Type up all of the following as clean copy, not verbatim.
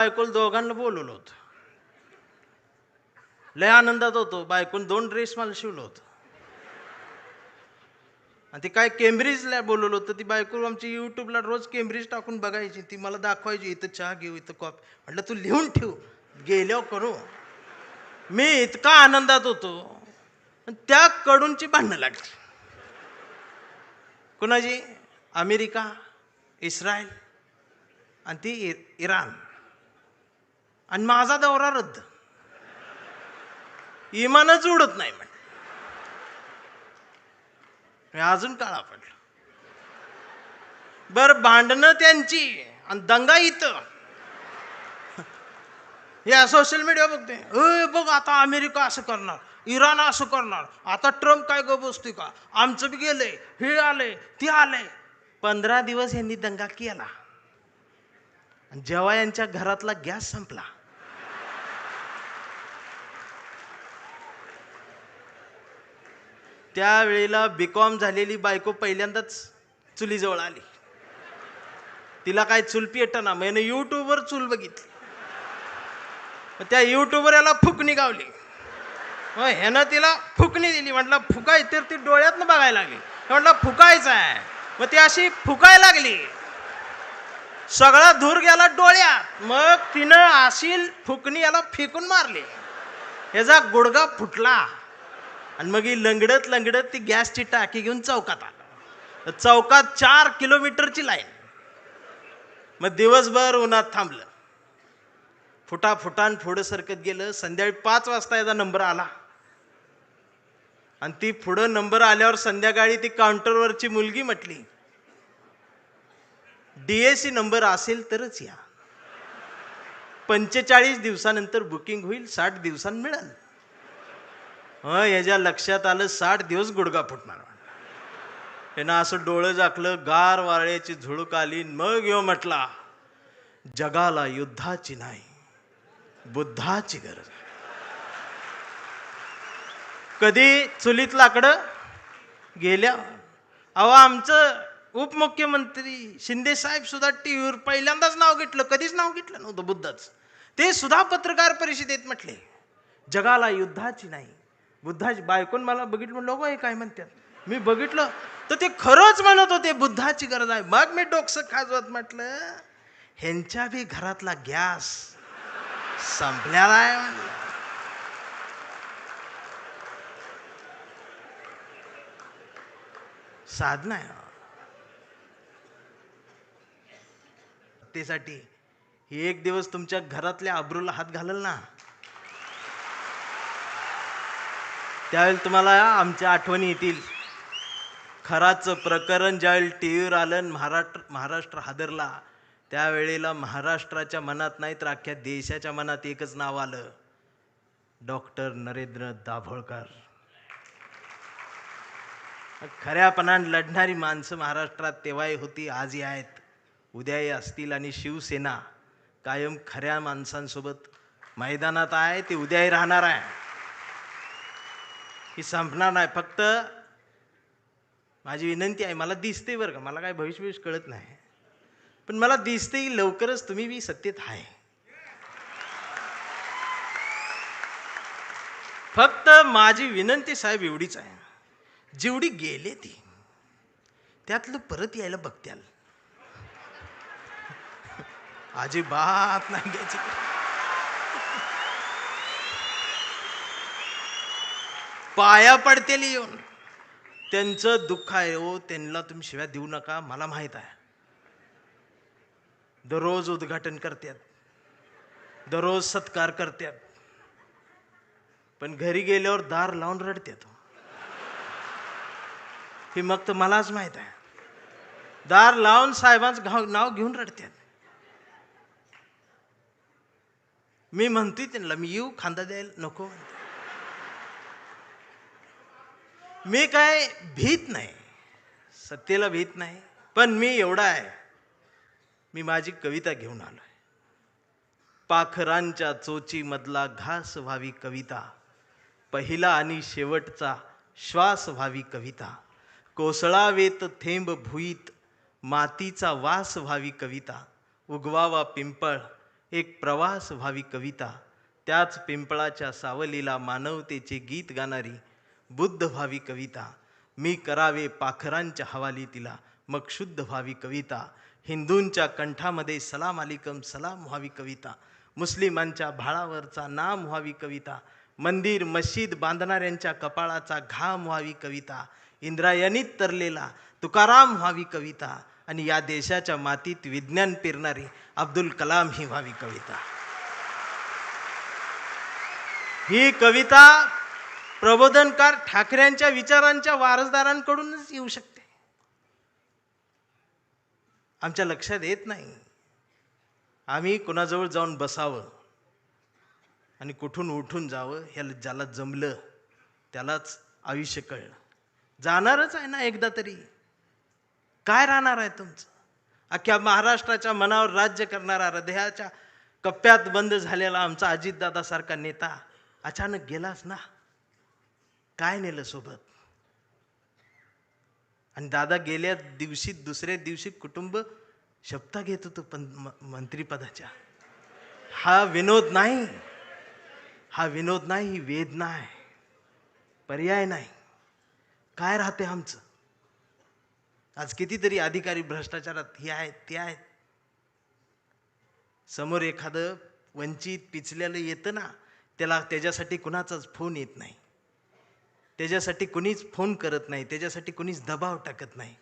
बायकोला दोघांना बोलवलं होतं. लय आनंदात होतो. बायकोन 2 ड्रेस मला शिवलं होतं. आणि ते काय केम्ब्रिजला बोलवलं होतं. ती बायको आमची यूट्यूबला रोज केम्ब्रिज टाकून बघायची. ती मला दाखवायची, इथं चहा घेऊ, इथं कॉफी. म्हटलं तू लिहून ठेव, गेल्यावर करू. मी इतका आनंदात होतो. त्या कडूनची भांडणं लागली. कुणाची? अमेरिका, इस्रायल आणि ती इराण. आणि माझा दौरा रद्द. इमानच उडत नाही म्हण. मी अजून काळा पडलो. बर भांडणं त्यांची आणि दंगा इथं. या सोशल मीडिया बघते, बघ आता अमेरिका असं करणार, इराण असं करणार, आता ट्रम्प काय ग बसतोय का, आमचं बी गेलंय, हे आलंय ते आलंय. 15 दिवस यांनी दंगा केला. जेव्हा यांच्या घरातला गॅस संपला, त्यावेळेला बीकॉम झालेली बायको पहिल्यांदाच चुलीजवळ आली. तिला काय चूल पेटना. मैंने यूट्यूबवर चूल बघितली. त्या यूट्यूबवर याला फुकणी गावली. ह्यानं तिला फुकणी दिली. म्हटलं फुकाय, तर ती डोळ्यातनं बघायला लागली. म्हटलं फुकायचं आहे. मग ती अशी फुकायला लागली. सगळा धूर गेला डोळ्यात. मग तिनं अशी फुकणी याला फेकून मारली. याचा गुडगा फुटला. आणि मग ही लंगडत लंगडत ती गॅसची टाकी घेऊन चौकात आला. चौकात 4 किलोमीटरची लाईन. मग दिवसभर उन्हात थांबलं. फुटाफुटान पुढं सरकत गेलं. संध्याकाळी 5 वाजता याचा नंबर आला. आणि ती पुढं नंबर आल्यावर संध्याकाळी ती काउंटरवरची मुलगी म्हटली, DAC नंबर असेल तरच या. 45 दिवसानंतर बुकिंग होईल, 60 दिवसांनी मिळेल. याच्या लक्षात आलं 60 दिवस गुडगा फुटणार. त्यानं असं डोळं झाकलं, गार वाऱ्याची झुळूक आली. मग यो म्हटला, जगाला युद्धाची नाही, बुद्धाची गरज. कधी चुलीत लाकडं गेल्या. अहो आमचं उपमुख्यमंत्री शिंदे साहेब सुद्धा टीव्हीवर पहिल्यांदाच नाव घेतलं. कधीच नाव घेतलं नव्हतं बुद्धाचं. ते सुद्धा पत्रकार परिषदेत म्हटले, जगाला युद्धाची नाही, बुद्धाची. बायकोन मला बघितलं, म्हणलं लोक हे काय म्हणतात. मी बघितलं तर ते खरंच म्हणत होते बुद्धाची गरज आहे. मग मी डोकसं खाजवत म्हटलं, ह्यांच्या बी घरातला गॅस संपलेला आहे म्हणलं. साधना आहे त्यासाठी. एक दिवस तुमच्या घरातल्या अब्रूला हात घालल ना, त्यावेळेला तुम्हाला आमच्या आठवणी येतील. खराचं प्रकरण ज्यावेळी टीव्हीवर आलं, महाराष्ट्र हादरला. त्यावेळेला महाराष्ट्राच्या मनात नाही तर अख्ख्या देशाच्या मनात एकच नाव आलं, डॉक्टर नरेंद्र दाभोळकर. खऱ्यापणाने लढणारी माणसं महाराष्ट्रात तेव्हाही होती, आजही आहेत, उद्याही असतील. आणि शिवसेना कायम खऱ्या माणसांसोबत मैदानात आहे. ती उद्याही राहणार आहे. ही संपणार नाही. फक्त माझी विनंती आहे, मला दिसते बरं का, मला काय भविष्य कळत नाही, पण मला दिसते लवकरच तुम्ही बी सत्तेत आहे. फक्त माझी विनंती साहेब एवढीच आहे, जेवढी गेले ती त्यातलं परत यायला बघत्याल. अजिबात नाही घ्यायची. पाया पडतेली येऊन. त्यांचं दुःख आहे हो, त्यांना तुम्ही शिव्या देऊ नका. मला माहित आहे, दररोज उद्घाटन करतात, दररोज सत्कार करतात, पण घरी गेल्यावर दार लावून रडतात. हे मग तर मलाच माहित आहे. दार लावून साहेबांचं नाव घेऊन रडतात. मी म्हणतोय त्यांना, मी येऊ खांदा द्यायला नको. मी काय भीत नाही, सत्तेला भीत नाही, पण मी एवढा आहे, मी माझी कविता घेऊन आलोय. पाखरांच्या चोची मधला घास व्हावी कविता, पहिला आणि शेवटचा श्वास व्हावी कविता, कोसळावेत थेंब भुईत मातीचा वास व्हावी कविता, उगवावा पिंपळ एक प्रवास व्हावी कविता, त्याच पिंपळाच्या सावलीला मानवतेचे गीत गाणारी बुद्ध व्हावी कविता, मी करावे पाखरांच्या हवाली तिला, मग शुद्ध व्हावी कविता, हिंदूंच्या कंठामध्ये सलाम अलिकम सलाम व्हावी कविता, मुस्लिमांच्या भाळावरचा नाम व्हावी कविता, मंदिर मस्जिद बांधणाऱ्यांच्या कपाळाचा घाम व्हावी कविता, इंद्रायणीत तरलेला तुकाराम व्हावी कविता, आणि या देशाच्या मातीत विज्ञान पेरणारी अब्दुल कलाम ही व्हावी कविता. ही कविता प्रबोधनकार ठाकरेंच्या विचारांच्या वारसदारांकडूनच येऊ शकते. आमच्या लक्षात येत नाही. आम्ही कुणाजवळ जाऊन बसावं आणि कुठून उठून जावं, ह्याला ज्याला जमलं त्यालाच आयुष्य कळलं. जाणारच आहे ना एकदा तरी. काय राहणार आहे तुमचं? अख्ख्या महाराष्ट्राच्या मनावर राज्य करणारा, हृदयाच्या कप्प्यात बंद झालेला आमचा अजितदादासारखा नेता अचानक गेलाच ना. काय नेलं सोबत? आणि दादा गेल्या दिवशी दुसऱ्या दिवशी कुटुंब शपथा घेत होतं पण मंत्रिपदाच्या. हा विनोद नाही, हा विनोद नाही, ही वेदना आहे, पर्याय नाही. काय राहते आमचं? आज कितीतरी अधिकारी भ्रष्टाचारात हे आहेत ते आहेत. समोर एखादं वंचित पिचलेलं येतं ना, त्याच्यासाठी कुणाचाच फोन येत नाही, त्याच्यासाठी कुणीच फोन करत नाही, त्याच्यासाठी कुणीच दबाव टाकत नाही.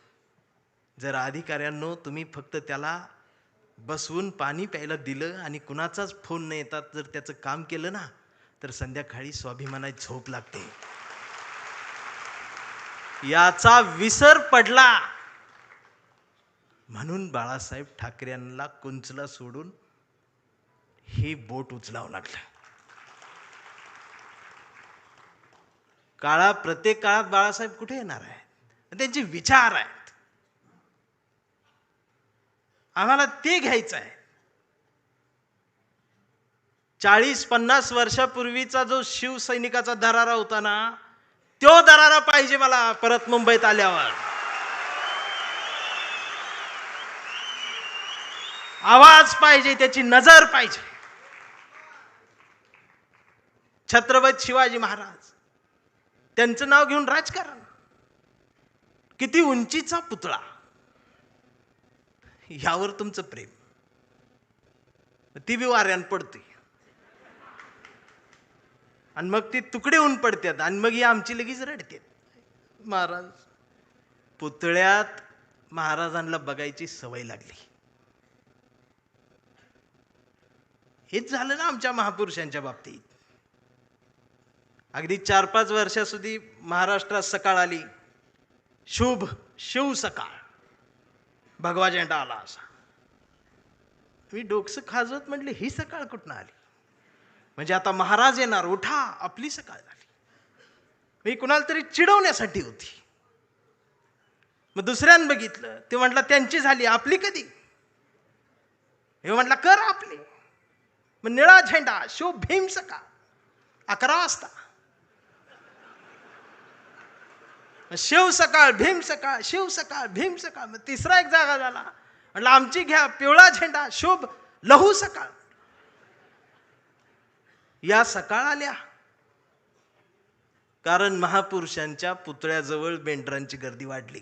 जर अधिकाऱ्यांनो तुम्ही फक्त त्याला बसवून पाणी प्यायला दिलं आणि कुणाचाच फोन न येतात जर त्याचं काम केलं ना, तर संध्याकाळी स्वाभिमानाची झोप लागते. याचा विसर पडला म्हणून बाळासाहेब ठाकरेंना कुंचला सोडून हे बोट उचलावं लागलं. प्रत्येक काळात बाळासाहेब कुठे येणार आहेत? त्यांचे विचार आहेत, आम्हाला ते घ्यायचं आहे. 40-50 वर्षापूर्वीचा जो शिवसैनिकाचा दरारा होता ना, तो दरारा पाहिजे मला परत मुंबईत आल्यावर. आवाज पाहिजे, त्याची नजर पाहिजे. छत्रपती शिवाजी महाराज, त्यांचं नाव घेऊन राजकारण, किती उंचीचा पुतळा, यावर तुमचं प्रेम. ती बी वाऱ्यान पडते आणि मग ती तुकडे होऊन पडतात आणि मग ही आमची लगेच रडते. महाराज, पुतळ्यात महाराजांना बघायची सवय लागली. हेच झालं ना आमच्या महापुरुषांच्या बाबतीत. अगदी 4-5 वर्षाસુધી महाराष्ट्रात सकाळ आली, शुभ शिव सकाळ, भगवा झेंडा आला असा. मी डोकसं खाजवत म्हटले, ही सकाळ कुठनं आली? म्हणजे आता महाराज येणार, उठा, आपली सकाळ झाली. मी कुणाला तरी चिडवण्यासाठी होती. मग दुसऱ्यानं बघितलं, ते म्हटलं त्यांची झाली, आपली कधी? हे म्हटलं कर आपली. मग निळा झेंडा, शुभ भीम सकाळ, 11 वाजता. शिव सकाळ, भीम सकाळ, शिव सकाळ, भीम सकाळ. मग तिसरा एक जागा झाला, म्हटलं आमची घ्या, पिवळा झेंडा, शुभ लहू सकाळ. या सकाळ आल्या कारण महापुरुषांच्या पुतळ्याजवळ मेंढरांची गर्दी वाढली.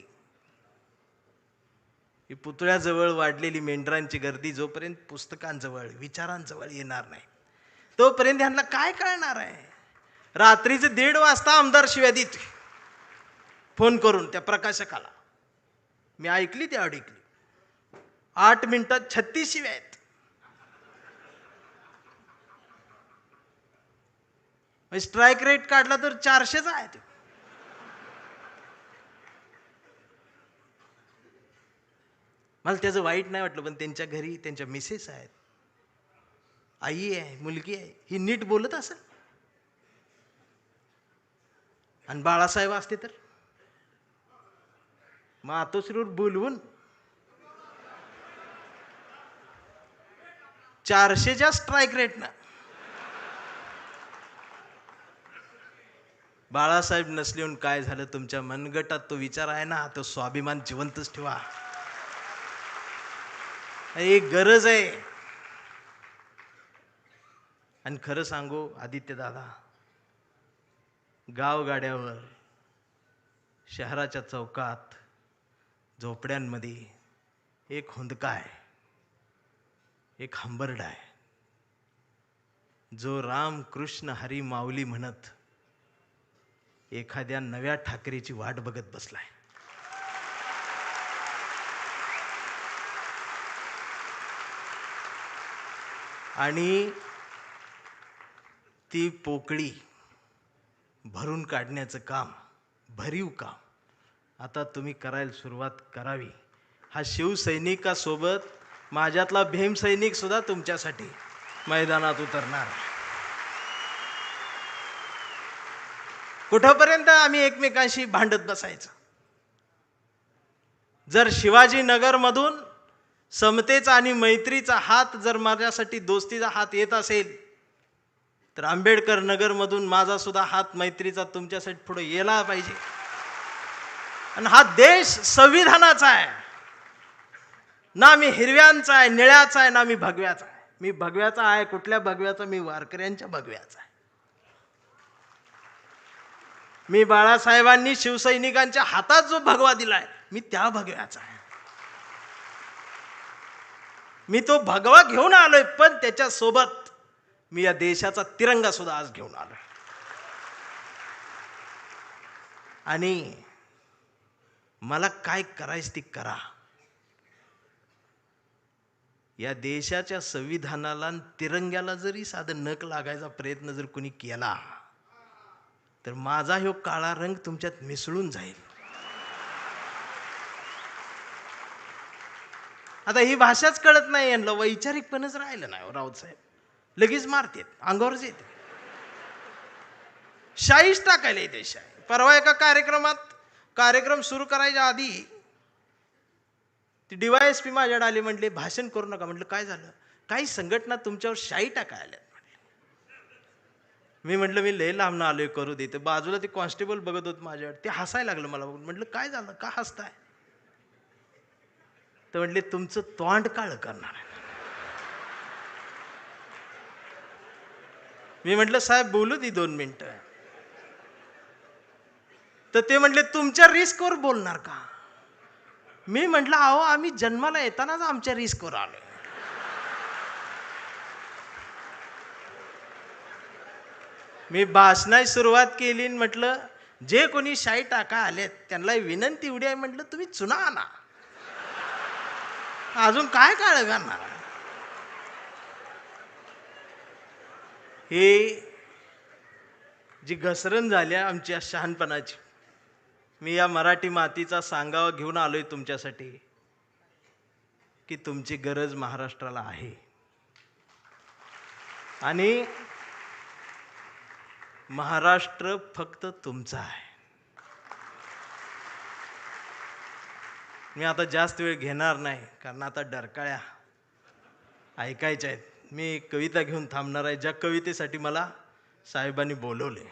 ही पुतळ्याजवळ वाढलेली मेंढरांची गर्दी जोपर्यंत पुस्तकांजवळ, विचारांजवळ येणार नाही, तोपर्यंत ह्यांना काय कळणार आहे? रात्रीचे 1:30 वाजता आमदार शिव्या देते फोन करून त्या प्रकाशकाला. मी ऐकली, ती ऐकली. 8 मिनिटात 36 शिव्या आहेत. स्ट्राईक रेट काढला तर 400चा आहे ते. मला त्याचं वाईट नाही वाटलं, पण त्यांच्या घरी त्यांच्या मिसेस आहेत, आई आहे, मुलगी आहे, ही नीट बोलत असेल. आणि बाळासाहेब असते तर मातोश्रीवर बोलवून 400च्या स्ट्राईक रेटनं. बाळासाहेब नसले काय झालं? तुमच्या मनगटात तो विचार आहे ना, तो स्वाभिमान जिवंतच ठेवा. एक गरज आहे. आणि खरं सांगू आदित्य दादा, गावगाड्यावर, शहराच्या चौकात, झोपड्यांमध्ये एक हुंदका आहे, एक हंबरडा आहे, जो राम कृष्ण हरी माऊली म्हणत एखाद्या नव्या ठाकरेची वाट बघत बसलाय. आणि ती पोकळी भरून काढण्याचं काम, भरीव काम आता तुम्ही करायला सुरुवात करावी. हा शिवसैनिकासोबत माझ्यातला भीमसैनिक सुद्धा तुमच्यासाठी मैदानात उतरणार. कुठपर्यंत आम्ही एकमेकांशी भांडत बसायचं? जर शिवाजीनगरमधून समतेचा आणि मैत्रीचा हात, जर माझ्यासाठी दोस्तीचा हात येत असेल, तर आंबेडकर नगरमधून माझा सुद्धा हात मैत्रीचा तुमच्यासाठी पुढे यायला पाहिजे. आणि हा देश संविधानाचा आहे ना, मी हिरव्यांचा आहे, निळ्याचा आहे, ना मी भगव्याचा आहे. मी भगव्याचा आहे. कुठल्या भगव्याचा? मी वारकऱ्यांच्या भगव्याचा आहे. मी बाळासाहेबांनी शिवसैनिकांच्या हातात जो भगवा दिलाय, मी त्या भगव्याचा आहे. मी तो भगवा घेऊन आलोय, पण त्याच्या सोबत मी या देशाचा तिरंगा सुद्धा आज घेऊन आलोय. आणि मला काय करायचं ते करा. या देशाच्या संविधानाला आणि तिरंग्याला जरी साधं नख लागायचा प्रयत्न जर कोणी केला, तर माझा ह्यो काळा रंग तुमच्यात मिसळून जाईल. आता ही भाषाच कळत नाही यांना, वैचारिकपणच राहिलं नाही. राऊत साहेब लगेच मारतेत, अंगावरच येते, शाईच टाकायला येते शाई. परवा एका कार्यक्रम सुरू करायच्या आधी ती DYSP माझ्याकडे आली, म्हटले भाषण करू नका. म्हटलं काय झालं? काही संघटना तुमच्यावर शाई टाकायला. मी म्हटलं मी लय लांब आलोय, करू दे. तर बाजूला ते कॉन्स्टेबल बघत होत माझ्यावर, ते हसायला लागलं मला. म्हटलं काय झालं, का हसताय? तर म्हटले तुमचं तोंड काळ करणार आहे. मी म्हटलं साहेब बोलू दे 2 मिनिटं. तर ते म्हटले तुमच्या रिस्कवर बोलणार का? मी म्हटलं अहो आम्ही जन्माला येतानाच आमच्या रिस्कवर आलोय. मी भाषणाची सुरुवात केली, म्हटलं जे कोणी शाई टाका आलेत त्यांना विनंती एवढी आहे, म्हटलं तुम्ही चुना आणा, अजून काय काळ करणार. हे जी घसरण झाली आमच्या शहाणपणाची, मी या मराठी मातीचा सांगावा घेऊन आलोय तुमच्यासाठी की तुमची गरज महाराष्ट्राला आहे. आणि महाराष्ट्र फक्त तुमचा आहे. मी आता जास्त वेळ घेणार नाही, कारण आता डरकाळ्या ऐकायच्या आहेत. मी कविता घेऊन थांबणार आहे, ज्या कवितेसाठी मला साहेबांनी बोलवले.